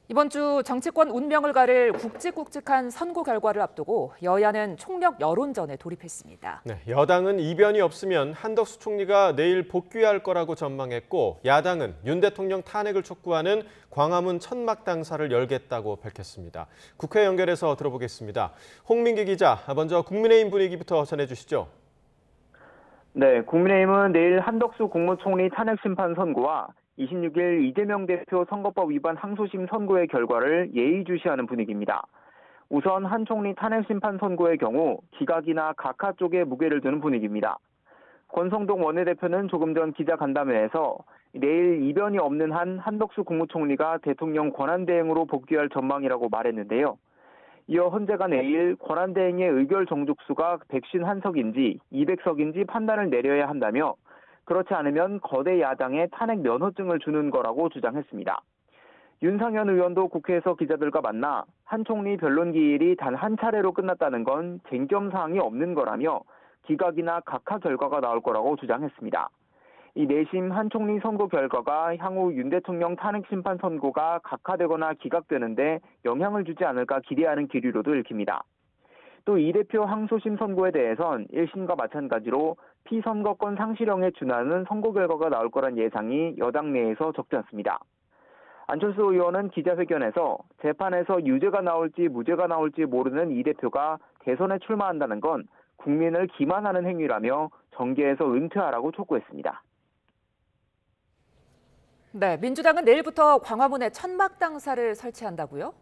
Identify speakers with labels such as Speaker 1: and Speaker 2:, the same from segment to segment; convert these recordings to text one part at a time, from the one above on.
Speaker 1: 이번 주 정치권 운명을 가릴 굵직굵직한 선거 결과를 앞두고 여야는 총력 여론전에 돌입했습니다.
Speaker 2: 네, 여당은 이변이 없으면 한덕수 총리가 내일 복귀할 거라고 전망했고 야당은 윤 대통령 탄핵을 촉구하는 광화문 천막당사를 열겠다고 밝혔습니다. 국회 연결해서 들어보겠습니다. 홍민기 기자, 먼저 국민의힘 분위기부터 전해주시죠.
Speaker 3: 네, 국민의힘은 내일 한덕수 국무총리 탄핵 심판 선고와 26일 이재명 대표 선거법 위반 항소심 선고의 결과를 예의주시하는 분위기입니다. 우선 한 총리 탄핵 심판 선고의 경우 기각이나 각하 쪽에 무게를 두는 분위기입니다. 권성동 원내대표는 조금 전 기자간담회에서 내일 이변이 없는 한 한덕수 국무총리가 대통령 권한대행으로 복귀할 전망이라고 말했는데요. 이어 헌재가 내일 권한대행의 의결 정족수가 151석인지 200석인지 판단을 내려야 한다며 그렇지 않으면 거대 야당에 탄핵 면허증을 주는 거라고 주장했습니다. 윤상현 의원도 국회에서 기자들과 만나 한 총리 변론 기일이 단 한 차례로 끝났다는 건 쟁점 사항이 없는 거라며 기각이나 각하 결과가 나올 거라고 주장했습니다. 이 내심 한 총리 선고 결과가 향후 윤 대통령 탄핵 심판 선고가 각하되거나 기각되는데 영향을 주지 않을까 기대하는 기류로도 읽힙니다. 또 이 대표 항소심 선고에 대해선 1심과 마찬가지로 피선거권 상실형에 준하는 선고 결과가 나올 거란 예상이 여당 내에서 적지 않습니다. 안철수 의원은 기자회견에서 재판에서 유죄가 나올지 무죄가 나올지 모르는 이 대표가 대선에 출마한다는 건 국민을 기만하는 행위라며 정계에서 은퇴하라고 촉구했습니다.
Speaker 1: 네, 민주당은 내일부터 광화문에 천막당사를 설치한다고요?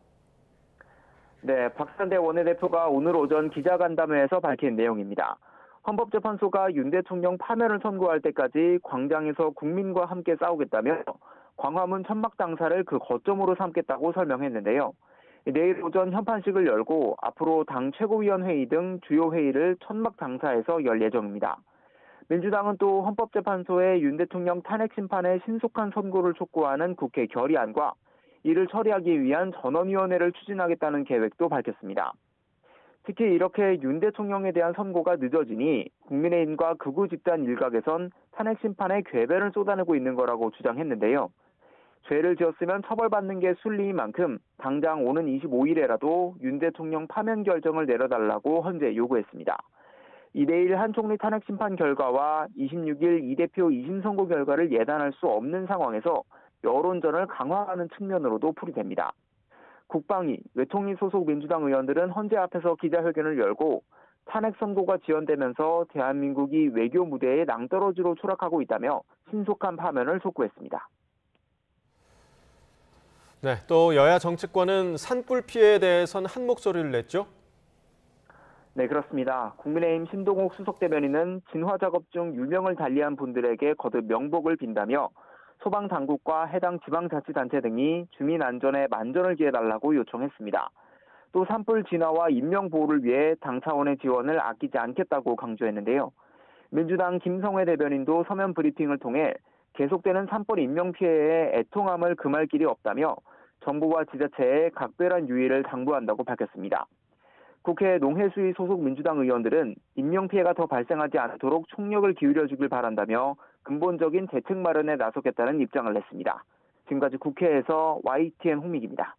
Speaker 3: 네, 박산대 원내대표가 오늘 오전 기자간담회에서 밝힌 내용입니다. 헌법재판소가 윤 대통령 파면을 선고할 때까지 광장에서 국민과 함께 싸우겠다며 광화문 천막당사를 그 거점으로 삼겠다고 설명했는데요. 내일 오전 현판식을 열고 앞으로 당 최고위원회의 등 주요 회의를 천막당사에서 열 예정입니다. 민주당은 또 헌법재판소의 윤 대통령 탄핵 심판의 신속한 선고를 촉구하는 국회 결의안과 이를 처리하기 위한 전원위원회를 추진하겠다는 계획도 밝혔습니다. 특히 이렇게 윤 대통령에 대한 선고가 늦어지니 국민의힘과 극우 집단 일각에선 탄핵 심판에 궤변을 쏟아내고 있는 거라고 주장했는데요. 죄를 지었으면 처벌받는 게 순리인 만큼 당장 오는 25일에라도 윤 대통령 파면 결정을 내려달라고 헌재 요구했습니다. 이 내일 한 총리 탄핵 심판 결과와 26일 이 대표 2심 선고 결과를 예단할 수 없는 상황에서 여론전을 강화하는 측면으로도 풀이됩니다. 국방위, 외통위 소속 민주당 의원들은 헌재 앞에서 기자회견을 열고 탄핵 선고가 지연되면서 대한민국이 외교 무대에 낭떠러지로 추락하고 있다며 신속한 파면을 촉구했습니다.
Speaker 2: 네, 또 여야 정치권은 산불 피해에 대해선 한 목소리를 냈죠?
Speaker 3: 네, 그렇습니다. 국민의힘 신동욱 수석대변인은 진화 작업 중 유명을 달리한 분들에게 거듭 명복을 빈다며 소방당국과 해당 지방자치단체 등이 주민 안전에 만전을 기해달라고 요청했습니다. 또 산불 진화와 인명보호를 위해 당 차원의 지원을 아끼지 않겠다고 강조했는데요. 민주당 김성회 대변인도 서면 브리핑을 통해 계속되는 산불 인명피해에 애통함을 금할 길이 없다며 정부와 지자체에 각별한 유의를 당부한다고 밝혔습니다. 국회 농해수위 소속 민주당 의원들은 인명피해가 더 발생하지 않도록 총력을 기울여주길 바란다며 근본적인 대책 마련에 나서겠다는 입장을 냈습니다. 지금까지 국회에서 YTN 홍민기입니다.